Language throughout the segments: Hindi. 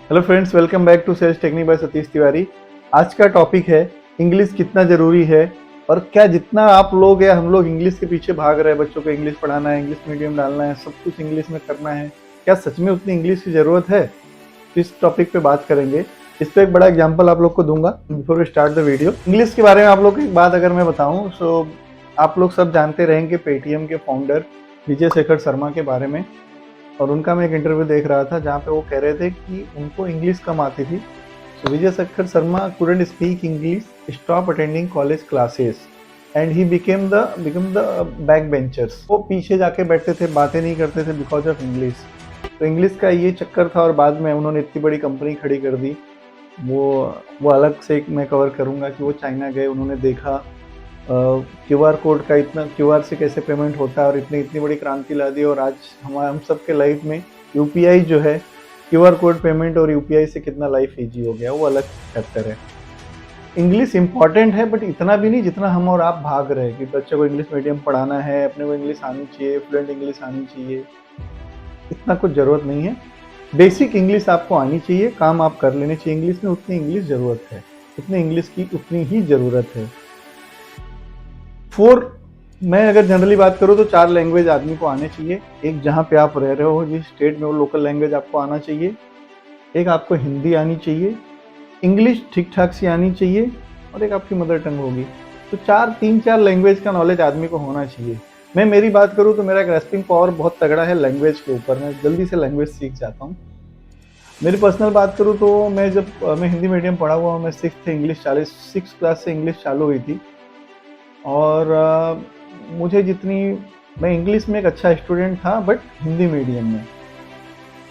Hello friends, welcome back to sales technique by Satish Tiwari. आज का टॉपिक है इंग्लिश कितना ज़रूरी है और क्या जितना आप लोग या हम लोग इंग्लिश के पीछे भाग रहे हैं, बच्चों को इंग्लिश पढ़ाना है, इंग्लिश मीडियम डालना है, सब कुछ इंग्लिश में करना है, क्या सच में उतनी इंग्लिश की ज़रूरत है? इस टॉपिक पे बात करेंगे। इस पे एक बड़ा एग्जांपल आप लोग को दूंगा before we start the video. English के बारे में आप लोग को एक बात अगर मैं बताऊं तो आप लोग सब जानते रहेंगे पेटीएम के फाउंडर विजय शेखर शर्मा के बारे में। और उनका मैं एक इंटरव्यू देख रहा था जहाँ पे वो कह रहे थे कि उनको इंग्लिश कम आती थी। So Vijay Shekhar Sharma couldn't speak English, stop attending college classes and he become the back benchers. वो पीछे जाके बैठते थे, बातें नहीं करते थे बिकॉज ऑफ इंग्लिश। तो इंग्लिश का ये चक्कर था और बाद में उन्होंने इतनी बड़ी कंपनी खड़ी कर दी। वो अलग से मैं कवर करूँगा कि वो चाइना गए, उन्होंने देखा क्यूआर कोड का, इतना क्यूआर से कैसे पेमेंट होता है और इतनी बड़ी क्रांति ला दी। और आज हम सब के लाइफ में यूपीआई जो है, क्यूआर कोड पेमेंट और यूपीआई से कितना लाइफ ईजी हो गया, वो अलग फैक्टर है। इंग्लिश इंपॉर्टेंट है बट इतना भी नहीं जितना हम और आप भाग रहे हैं कि बच्चों को इंग्लिश मीडियम पढ़ाना है, अपने को इंग्लिश आनी चाहिए, फ्लुएंट इंग्लिश आनी चाहिए। इतना कुछ ज़रूरत नहीं है। बेसिक इंग्लिश आपको आनी चाहिए, काम आप कर लेने चाहिए इंग्लिश में। उतनी इंग्लिश ज़रूरत है, उतनी इंग्लिश की उतनी ही ज़रूरत है। मैं अगर जनरली बात करूँ तो 4 लैंग्वेज आदमी को आने चाहिए। एक जहाँ पे आप रह रहे हो, जिस स्टेट में, वो लोकल लैंग्वेज आपको आना चाहिए। एक आपको हिंदी आनी चाहिए, इंग्लिश ठीक ठाक सी आनी चाहिए और एक आपकी मदर टंग होगी। तो 3-4 लैंग्वेज का नॉलेज आदमी को होना चाहिए। मैं मेरी बात करूँ तो मेरा ग्रैस्पिंग पावर बहुत तगड़ा है लैंग्वेज के ऊपर। मैं जल्दी से लैंग्वेज सीख जाता हूँ। मेरी पर्सनल बात करूँ तो मैं हिंदी मीडियम पढ़ा हुआ हूँ। मैं 6 क्लास से इंग्लिश चालू हुई थी और मैं इंग्लिश में एक अच्छा स्टूडेंट था बट हिंदी मीडियम में।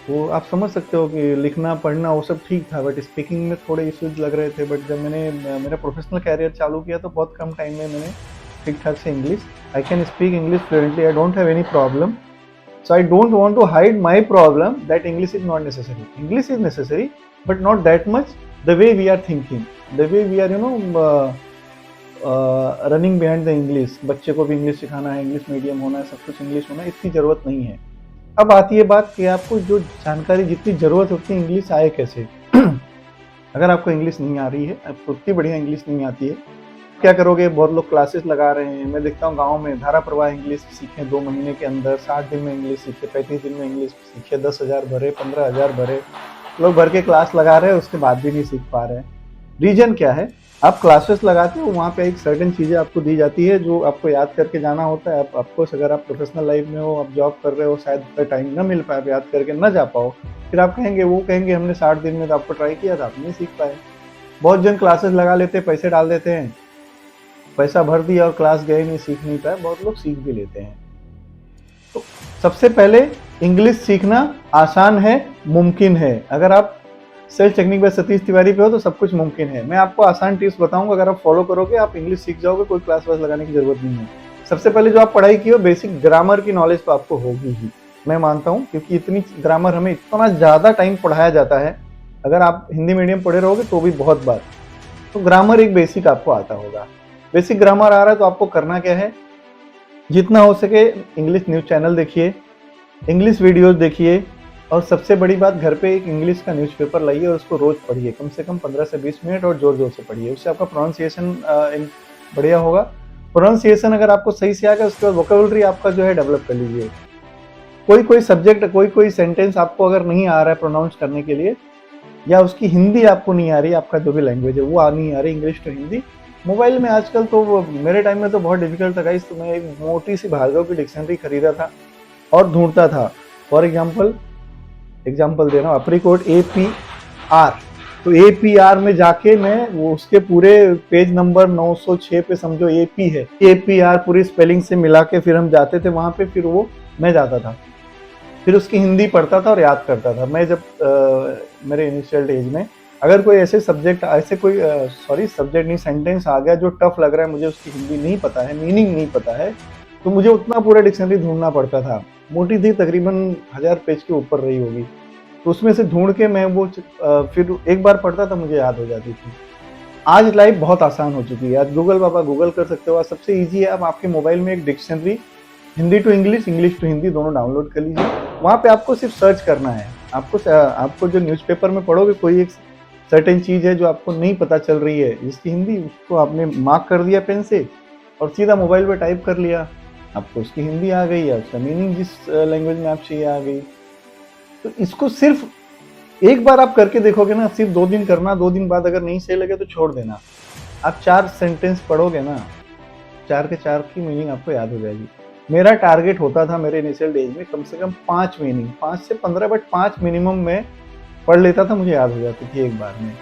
तो आप समझ सकते हो कि लिखना पढ़ना वो सब ठीक था बट स्पीकिंग में थोड़े इश्यूज लग रहे थे। बट जब मैंने मेरा प्रोफेशनल कैरियर चालू किया तो बहुत कम टाइम में मैंने ठीक ठाक से English, I can speak English fluently, I don't have any problem. So I don't want to hide my problem that English is not necessary. English is necessary, but not that much the way we are thinking, the way we are, running behind the English. बच्चे को भी इंग्लिश सिखाना है, इंग्लिश मीडियम होना है, सब कुछ इंग्लिश होना है, इतनी ज़रूरत नहीं है। अब आती है बात कि आपको जो जानकारी जितनी ज़रूरत होती है इंग्लिश आए कैसे। अगर आपको इंग्लिश नहीं आ रही है, आपको उतनी बढ़िया इंग्लिश नहीं आती है, क्या करोगे? बहुत लोग क्लासेस लगा रहे हैं। मैं देखता हूँ गाँव में धारा प्रवाह इंग्लिश सीखें 2 महीने के अंदर, 60 दिन में इंग्लिश सीखे, 35 दिन में इंग्लिश सीखे, 10,000 भरे, 15,000 भरे, लोग भर के क्लास लगा रहे हैं, उसके बाद भी नहीं सीख पा रहे हैं। रीजन क्या है? आप क्लासेस लगाते हो, वहाँ पे एक सर्टेन चीज़ें आपको दी जाती है जो आपको याद करके जाना होता है। आपको अगर आप प्रोफेशनल लाइफ में हो, आप जॉब कर रहे हो, शायद टाइम ना मिल पाए, याद करके ना जा पाओ, फिर आप कहेंगे हमने 60 दिन में तो आपको ट्राई किया था, आप नहीं सीख पाए। बहुत जन क्लासेस लगा लेते हैं, पैसे डाल देते हैं, पैसा भर दिया और क्लास गए नहीं, सीख नहीं पाए। बहुत लोग सीख भी लेते हैं। तो सबसे पहले इंग्लिश सीखना आसान है, मुमकिन है। अगर आप sales technique by Satish Tiwari पे हो तो सब कुछ मुमकिन है। मैं आपको आसान टिप्स बताऊंगा, अगर आप फॉलो करोगे आप इंग्लिश सीख जाओगे, कोई क्लास वास लगाने की जरूरत नहीं है। सबसे पहले जो आप पढ़ाई की हो, बेसिक ग्रामर की नॉलेज तो आपको होगी ही, मैं मानता हूँ, क्योंकि इतनी ग्रामर हमें इतना ज़्यादा टाइम पढ़ाया जाता है। अगर आप हिंदी मीडियम पढ़े रहोगे तो भी बहुत बार, तो ग्रामर एक बेसिक आपको आता होगा। बेसिक ग्रामर आ रहा है तो आपको करना क्या है? जितना हो सके इंग्लिश न्यूज़ चैनल देखिए, इंग्लिश वीडियोस देखिए, और सबसे बड़ी बात, घर पे एक इंग्लिश का न्यूज़पेपर लाइए और उसको रोज़ पढ़िए, कम से कम 15 से 20 मिनट, और ज़ोर ज़ोर से पढ़िए। उससे आपका प्रोनाउंसिएशन बढ़िया होगा। प्रोनाउंसिएशन अगर आपको सही से आ गया, उसके बाद वोकेबुलरी आपका जो है डेवलप कर लीजिए। कोई सब्जेक्ट, कोई सेंटेंस आपको अगर नहीं आ रहा है प्रोनाउंस करने के लिए, या उसकी हिंदी आपको नहीं आ रही, आपका जो भी लैंग्वेज है वो नहीं आ रही, इंग्लिश टू हिंदी। मोबाइल में आजकल तो, मेरे टाइम में तो बहुत डिफिकल्ट था गाइस, तो मैं एक मोटी सी भार्गव की डिक्शनरी खरीदा था और ढूंढता था। फॉर एग्जाम्पल दे रहा हूँ, अप्रीकोट APR, तो APR में जाके मैं वो उसके पूरे पेज नंबर 906 पे समझो AP है, APR पूरी स्पेलिंग से मिला के फिर हम जाते थे वहाँ पे, फिर वो मैं जाता था, फिर उसकी हिंदी पढ़ता था और याद करता था। मैं जब मेरे इनिशियल एज में, अगर कोई ऐसे सब्जेक्ट, सब्जेक्ट नहीं, सेंटेंस आ गया जो टफ लग रहा है, मुझे उसकी हिंदी नहीं पता है, मीनिंग नहीं पता है, तो मुझे उतना पूरा डिक्शनरी ढूंढना पड़ता था। मोटी थी, तकरीबन 1000 पेज के ऊपर रही होगी, तो उसमें से ढूंढ के मैं वो फिर एक बार पढ़ता था, मुझे याद हो जाती थी। आज लाइफ बहुत आसान हो चुकी है। आज गूगल कर सकते हो। आज सबसे ईजी है, आप आपके मोबाइल में एक dictionary Hindi to English, English to Hindi दोनों डाउनलोड कर लीजिए। वहाँ पे आपको सिर्फ सर्च करना है, आपको जो न्यूज़पेपर में पढ़ोगे कोई एक सर्टेन चीज़ है जो आपको नहीं पता चल रही है जिसकी हिंदी, उसको आपने मार्क कर दिया पेन से और सीधा मोबाइल पे टाइप कर लिया, आपको उसकी हिंदी आ गई या उसका मीनिंग जिस लैंग्वेज में आप चाहिए आ गई। तो इसको सिर्फ एक बार आप करके देखोगे ना, सिर्फ 2 दिन करना, 2 दिन बाद अगर नहीं सही लगे तो छोड़ देना। आप 4 सेंटेंस पढ़ोगे ना, 4 के 4 की मीनिंग आपको याद हो जाएगी। मेरा टारगेट होता था मेरे इनिशियल डेज में कम से कम 5 मीनिंग, 5 से 15 बट 5 मिनिमम में पढ़ लेता था, मुझे याद हो जाती थी एक बार में।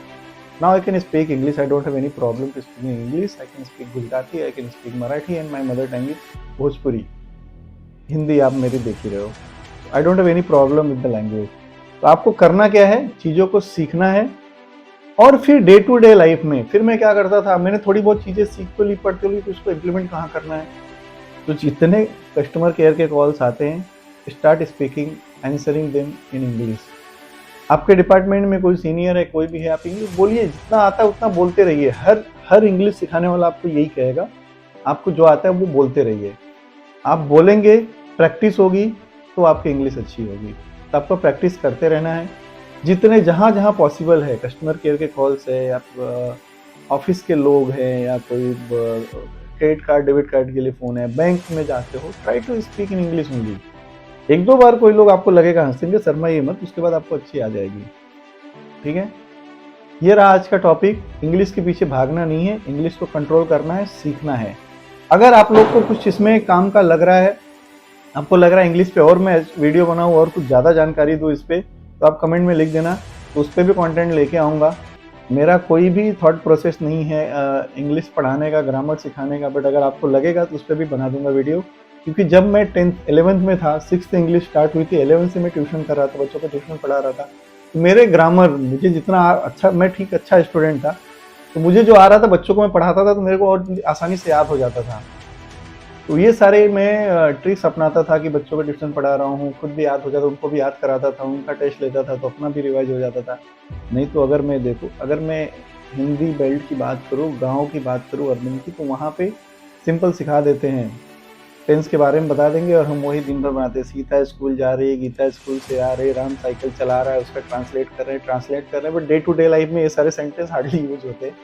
Now I can speak English, I don't have any problem to speaking English, I can speak Gujarati, I can speak Marathi and my mother tongue is Bhojpuri. Hindi आप मेरी देख ही रहे हो। I don't have any problem with the language. तो आपको करना क्या है, चीज़ों को सीखना है और फिर डे टू डे लाइफ में फिर मैं क्या करता था, मैंने थोड़ी बहुत चीज़ें सीख तो ली, पढ़ तो ली, तो उसको इम्प्लीमेंट कहाँ करना है। तो जितने कस्टमर केयर के कॉल्स आते हैं, start speaking answering them in English. आपके डिपार्टमेंट में कोई सीनियर है, कोई भी है, आप इंग्लिश बोलिए, जितना आता है उतना बोलते रहिए। हर इंग्लिश सिखाने वाला आपको यही कहेगा, आपको जो आता है वो बोलते रहिए। आप बोलेंगे, प्रैक्टिस होगी तो आपकी इंग्लिश अच्छी होगी। तो आपको प्रैक्टिस करते रहना है, जितने जहाँ पॉसिबल है। कस्टमर केयर के कॉल्स है, या ऑफिस के लोग हैं, या कोई क्रेडिट कार्ड डेबिट कार्ड के लिए फ़ोन है, बैंक में जाते हो, try to speak in English only. 1-2 बार कोई लोग आपको लगेगा हंसेंगे, शर्माइए मत, उसके बाद आपको अच्छी आ जाएगी। ठीक है, ये रहा आज का टॉपिक। इंग्लिश के पीछे भागना नहीं है, इंग्लिश को कंट्रोल करना है, सीखना है। अगर आप लोग को कुछ इसमें काम का लग रहा है, आपको लग रहा है इंग्लिश पे और मैं वीडियो बनाऊं और कुछ ज़्यादा जानकारी दूं इस पे, तो आप कमेंट में लिख देना, तो उस पर भी कंटेंट लेके आऊँगा। मेरा कोई भी थॉट प्रोसेस नहीं है इंग्लिश पढ़ाने का, ग्रामर सिखाने का, बट अगर आपको लगेगा तो उस पर भी बना दूंगा वीडियो। क्योंकि जब मैं 10th 11th में था, 6th इंग्लिश स्टार्ट हुई थी, 11th से मैं ट्यूशन कर रहा था, बच्चों को ट्यूशन पढ़ा रहा था। तो मेरे ग्रामर, मुझे जितना अच्छा, मैं ठीक अच्छा स्टूडेंट था, तो मुझे जो आ रहा था बच्चों को मैं पढ़ाता था तो मेरे को और आसानी से याद हो जाता था। तो ये सारे मैं ट्रिक्स अपनाता था कि बच्चों को ट्यूशन पढ़ा रहा हूँ, खुद भी याद हो जाता, उनको भी याद कराता था, उनका टेस्ट लेता था तो अपना भी रिवाइज हो जाता था। नहीं तो अगर मैं हिंदी बेल्ट की बात करूँ, गाँव की बात करूँ, अर्बन की, तो वहाँ पे सिंपल सिखा देते हैं, टेंस के बारे में बता देंगे और हम वही दिन भर बनाते हैं। सीता स्कूल जा रही है, गीता स्कूल से आ रही है, राम साइकिल चला रहा है, उसका ट्रांसलेट कर रहे हैं, but day to day life में ये सारे सेंटेंस हार्डली यूज होते हैं।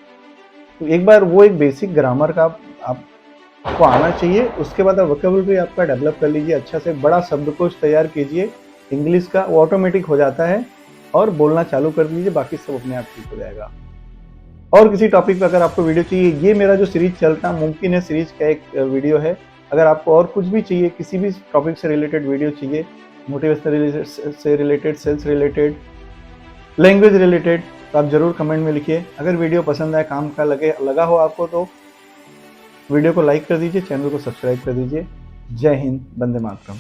तो एक बार वो एक बेसिक ग्रामर का आपको आना चाहिए, उसके बाद आप वोकैबुलरी आपका डेवलप कर लीजिए, अच्छा से बड़ा शब्दकोश तैयार कीजिए इंग्लिश का, वो ऑटोमेटिक हो जाता है, और बोलना चालू कर दीजिए, बाकी सब अपने आप ठीक हो जाएगा। और किसी टॉपिक पे अगर आपको वीडियो चाहिए, ये मेरा जो सीरीज चलता है मुमकिन है सीरीज का एक वीडियो है। अगर आपको और कुछ भी चाहिए, किसी भी टॉपिक से रिलेटेड वीडियो चाहिए, मोटिवेशन से related, sales related, language related, तो आप जरूर कमेंट में लिखिए। अगर वीडियो पसंद आए, काम का लगा हो आपको, तो वीडियो को लाइक कर दीजिए, चैनल को सब्सक्राइब कर दीजिए। जय हिंद, वंदे मातरम।